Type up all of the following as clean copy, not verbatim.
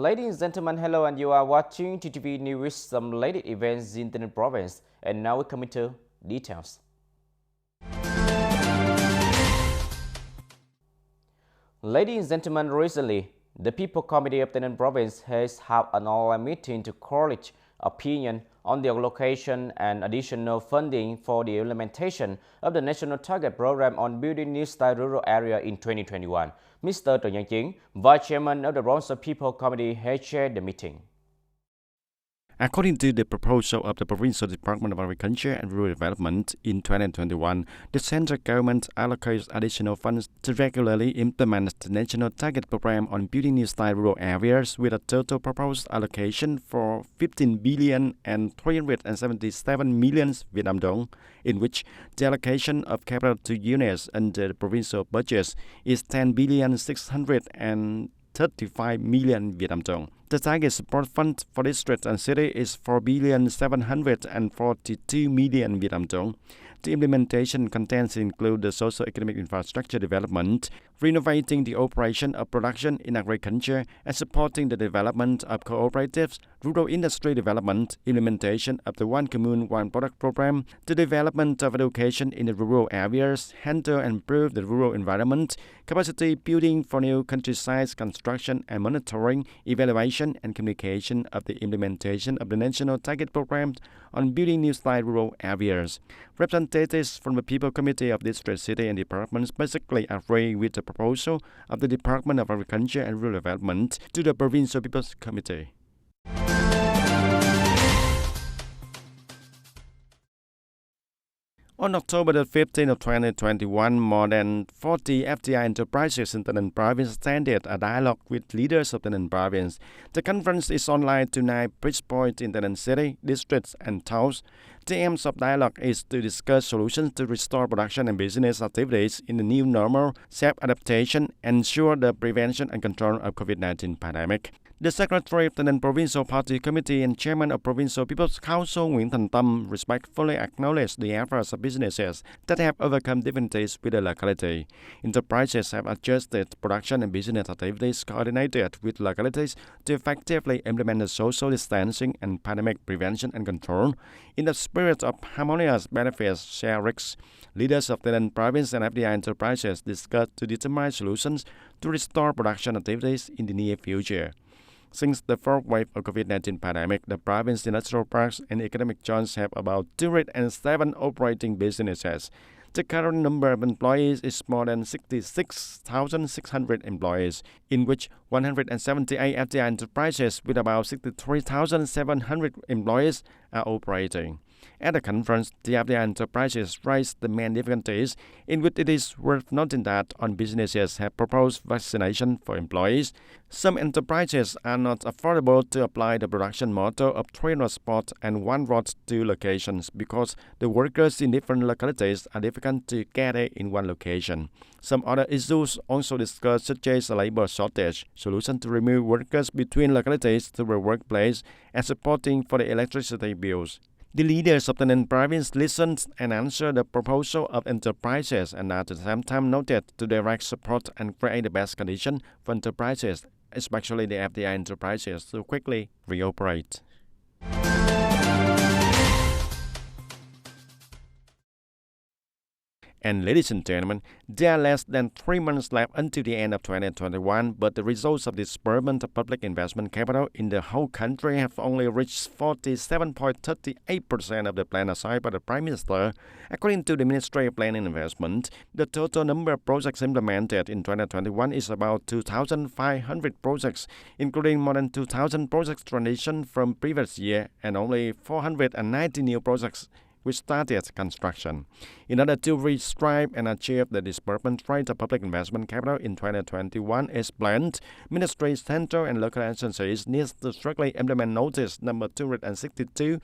Ladies and gentlemen, hello, and you are watching TTV News, some latest events in Tay Ninh province. And now we come into details. Ladies and gentlemen, recently, the People Committee of Tay Ninh province has held an online meeting to college opinion on the allocation and additional funding for the implementation of the National Target Program on Building New Style Rural Area in 2021. Mr. TayNinhTV, Vice Chairman of the Bronze People Committee, has chaired the meeting. According to the proposal of the Provincial Department of Agriculture and Rural Development, in 2021, the central government allocates additional funds to regularly implement the National Target Program on Building New Style Rural Areas with a total proposed allocation for 15 billion and 377 million Vietnam dong, in which the allocation of capital to units under the provincial budgets is 10 billion 635 million Vietnam dong. The target support fund for district and city is 4 billion 742 million Vietnam dong. The implementation contents include the socio-economic infrastructure development, renovating the operation of production in agriculture, and supporting the development of cooperatives, rural industry development, implementation of the One Commune, One Product program, the development of education in the rural areas, handle and improve the rural environment, capacity building for new countryside construction and monitoring, evaluation and communication of the implementation of the National Target Program on Building New Style Rural Areas. Representatives from the People Committee of District, City and Departments basically agree with the proposal of the Department of Agriculture and Rural Development to the Provincial People's Committee. On October the 15th of 2021, more than 40 FDI enterprises in Tay Ninh province attended a dialogue with leaders of Tay Ninh province. The conference is online to 9 bridge points in Tay Ninh city, districts and towns. The aim of dialogue is to discuss solutions to restore production and business activities in the new normal, self-adaptation, ensure the prevention and control of COVID-19 pandemic. The Secretary of the Tay Ninh Provincial Party Committee and Chairman of Provincial People's Council Nguyễn Thành Tâm respectfully acknowledged the efforts of businesses that have overcome difficulties with the locality. Enterprises have adjusted production and business activities coordinated with localities to effectively implement the social distancing and pandemic prevention and control. In the spirit of harmonious benefits, share risks, leaders of Tay Ninh Province and FDI enterprises discussed to determine solutions to restore production activities in the near future. Since the fourth wave of COVID-19 pandemic, the province's industrial parks and economic zones have about 207 operating businesses. The current number of employees is more than 66,600 employees, in which 178 FDI enterprises with about 63,700 employees are operating. At the conference, the FDI enterprises raised the main difficulties, in which it is worth noting that on businesses have proposed vaccination for employees. Some enterprises are not affordable to apply the production model of 3 road spots and 1 road 2 locations because the workers in different localities are difficult to gather in one location. Some other issues also discussed, such as a labor shortage, solution to remove workers between localities to the workplace, and supporting for the electricity bills. The leaders of the Tay Ninh province listened and answered the proposal of enterprises and at the same time noted to direct support and create the best condition for enterprises, especially the FDI enterprises, to quickly reoperate. And ladies and gentlemen, there are less than 3 months left until the end of 2021, but the results of disbursement of public investment capital in the whole country have only reached 47.38% of the plan assigned by the Prime Minister. According to the Ministry of Planning and Investment, the total number of projects implemented in 2021 is about 2,500 projects, including more than 2,000 projects transitioned from previous year and only 490 new projects which started construction. In order to restrive and achieve the disbursement rate of public investment capital in 2021 as planned, Ministry, central and local agencies need to strictly implement Notice number 262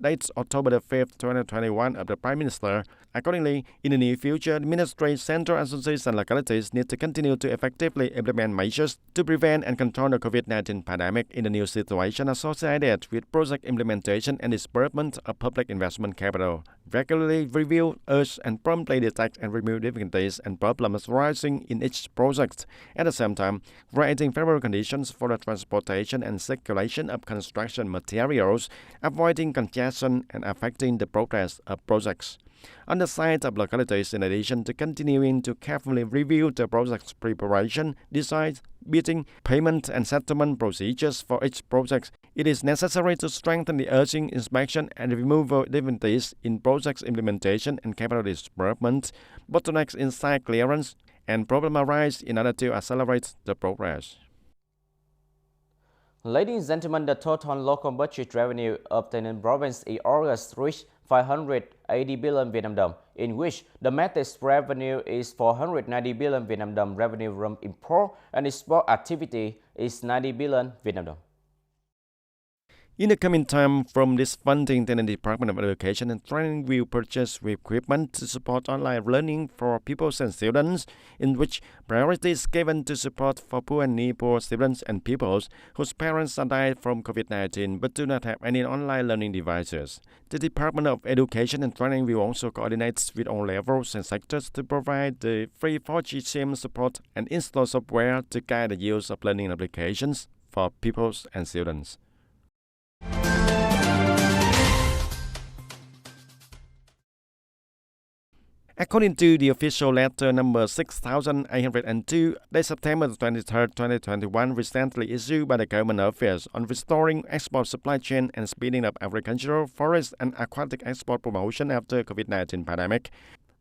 dates October 5, 2021 of the Prime Minister. Accordingly, in the near future, ministries, central agencies and localities need to continue to effectively implement measures to prevent and control the COVID-19 pandemic in the new situation associated with project implementation and disbursement of public investment capital. Regularly review, urge and promptly detect and remove difficulties and problems arising in each project. At the same time, creating favorable conditions for the transportation and circulation of construction materials, avoiding congestion and affecting the progress of projects. On the side of localities, in addition to continuing to carefully review the project's preparation, design, bidding, payment and settlement procedures for each project, it is necessary to strengthen the urging inspection and removal difficulties in projects implementation and capital disbursement, bottlenecks in site clearance, and problems arise in order to accelerate the progress. Ladies and gentlemen, the total local budget revenue of Tay Ninh province in August reached 580 billion Vietnam dong, in which domestic revenue is 490 billion Vietnam dong, revenue from import and export activity is 90 billion Vietnam dong. In the coming time, from this funding, the Department of Education and Training will purchase equipment to support online learning for pupils and students, in which priority is given to support for poor and near-poor students and pupils whose parents are died from COVID-19 but do not have any online learning devices. The Department of Education and Training will also coordinate with all levels and sectors to provide the free 4G SIM support and install software to guide the use of learning applications for pupils and students. According to the official letter number 6802, dated September 23, 2021, recently issued by the Government Office on restoring export supply chain and speeding up agricultural, forest and aquatic export promotion after COVID-19 pandemic,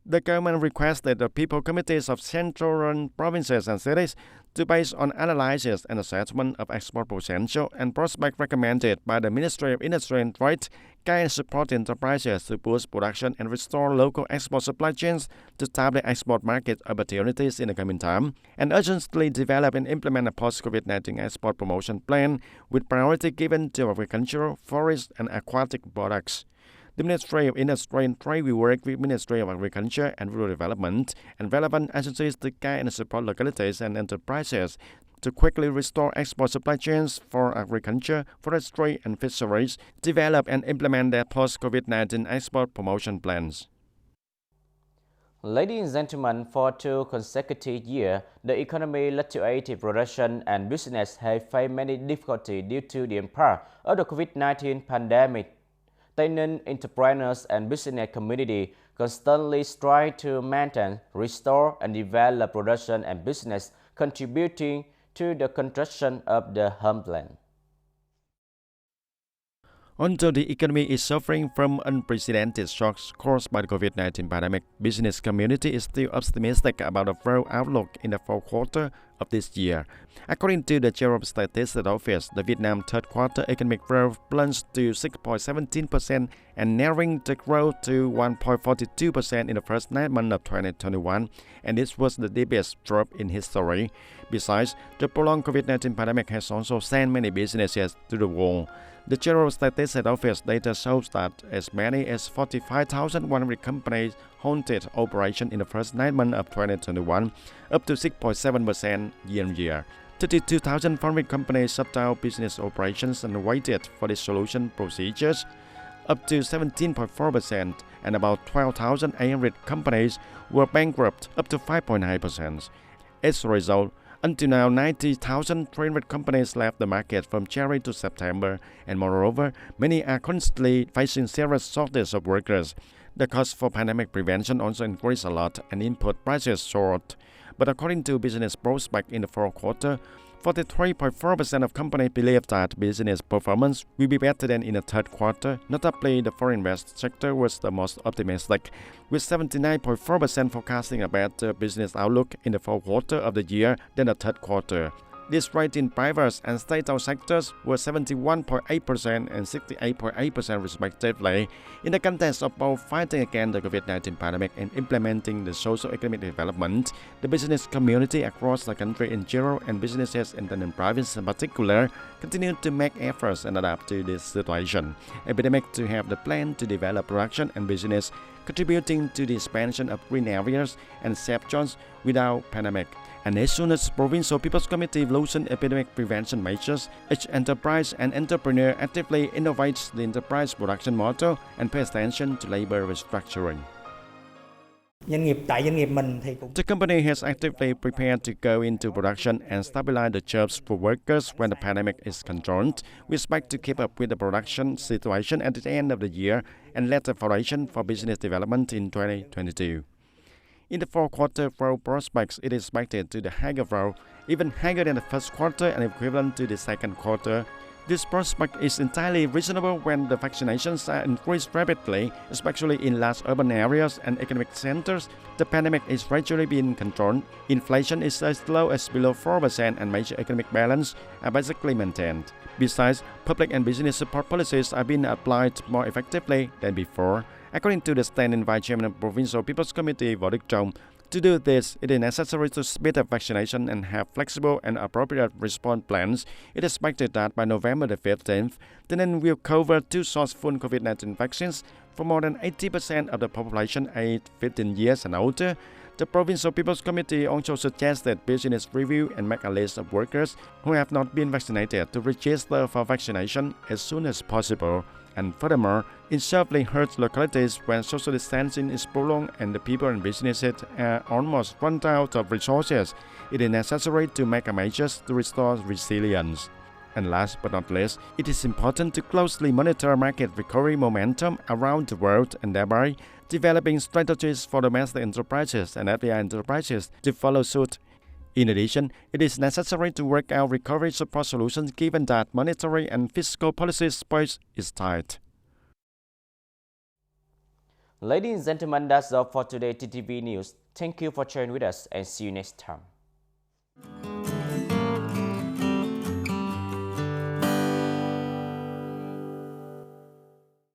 the government requested the people committees of central provinces and cities to, based on analysis and assessment of export potential and prospect recommended by the Ministry of Industry and Trade, guide and support enterprises to boost production and restore local export supply chains to tap the export market opportunities in the coming time, and urgently develop and implement a post-COVID-19 export promotion plan with priority given to agricultural, forest and aquatic products. The Ministry of Industry and Trade will work with Ministry of Agriculture and Rural Development and relevant agencies to guide and support localities and enterprises to quickly restore export supply chains for agriculture, forestry and fisheries, develop and implement their post-COVID-19 export promotion plans. Ladies and gentlemen, for 2 consecutive years, the economy, literacy, production and business have faced many difficulties due to the impact of the COVID-19 pandemic. Tay Ninh entrepreneurs and business community constantly strive to maintain, restore and develop production and business, contributing to the construction of the homeland. Although the economy is suffering from unprecedented shocks caused by the COVID-19 pandemic, business community is still optimistic about the growth outlook in the fourth quarter of this year. According to the Bureau of Statistics Office, the Vietnam third quarter economic growth plunged to 6.17% and narrowing the growth to 1.42% in the first 9 months of 2021, and this was the deepest drop in history. Besides, the prolonged COVID-19 pandemic has also sent many businesses to the wall. The General Statistics Office data shows that as many as 45,100 companies halted operation in the first 9 months of 2021, up to 6.7% year-on-year. 32,400 companies shut down business operations and waited for the solution procedures, up to 17.4%, and about 12,800 companies were bankrupt, up to 5.9%. As a result, until now, 90,300 companies left the market from January to September, and moreover, many are constantly facing serious shortage of workers. The cost for pandemic prevention also increased a lot, and input prices soared. But according to Business Prospect in the fourth quarter, 43.4% of companies believe that business performance will be better than in the third quarter. Notably, the foreign investment sector was the most optimistic, with 79.4% forecasting a better business outlook in the fourth quarter of the year than the third quarter. This rate in private and state-owned sectors were 71.8% and 68.8% respectively. In the context of both fighting against the COVID-19 pandemic and implementing the socio-economic development, the business community across the country in general and businesses in the province in particular continue to make efforts and adapt to this situation. Epidemic to have the plan to develop production and business, contributing to the expansion of green areas and safe zones without pandemic. And as soon as Provincial People's Committee loosen epidemic prevention measures, each enterprise and entrepreneur actively innovates the enterprise production model and pays attention to labor restructuring. The company has actively prepared to go into production and stabilize the jobs for workers when the pandemic is controlled. We expect to keep up with the production situation at the end of the year and lay the foundation for business development in 2022. In the fourth quarter, growth prospects it is expected to the higher growth, even higher than the first quarter and equivalent to the second quarter. This prospect is entirely reasonable when the vaccinations are increased rapidly, especially in large urban areas and economic centers. The pandemic is gradually being controlled. Inflation is as low as below 4% and major economic balance are basically maintained. Besides, public and business support policies are being applied more effectively than before. According to the standing Vice Chairman of Provincial People's Committee, Võ Đức Trong, to do this, it is necessary to speed up vaccination and have flexible and appropriate response plans. It is expected that by November the 15th, Tay Ninh will cover 2 source full COVID-19 vaccines for more than 80% of the population aged 15 years and older. The Provincial People's Committee also suggested business review and make a list of workers who have not been vaccinated to register for vaccination as soon as possible. And furthermore, in sharply hurt localities when social distancing is prolonged and the people and businesses are almost run out of resources, it is necessary to make measures to restore resilience. And last but not least, it is important to closely monitor market recovery momentum around the world and thereby developing strategies for domestic enterprises and FDI enterprises to follow suit. In addition, it is necessary to work out recovery support solutions given that monetary and fiscal policy space is tight. Ladies and gentlemen, that's all for today TTV News. Thank you for joining with us and see you next time.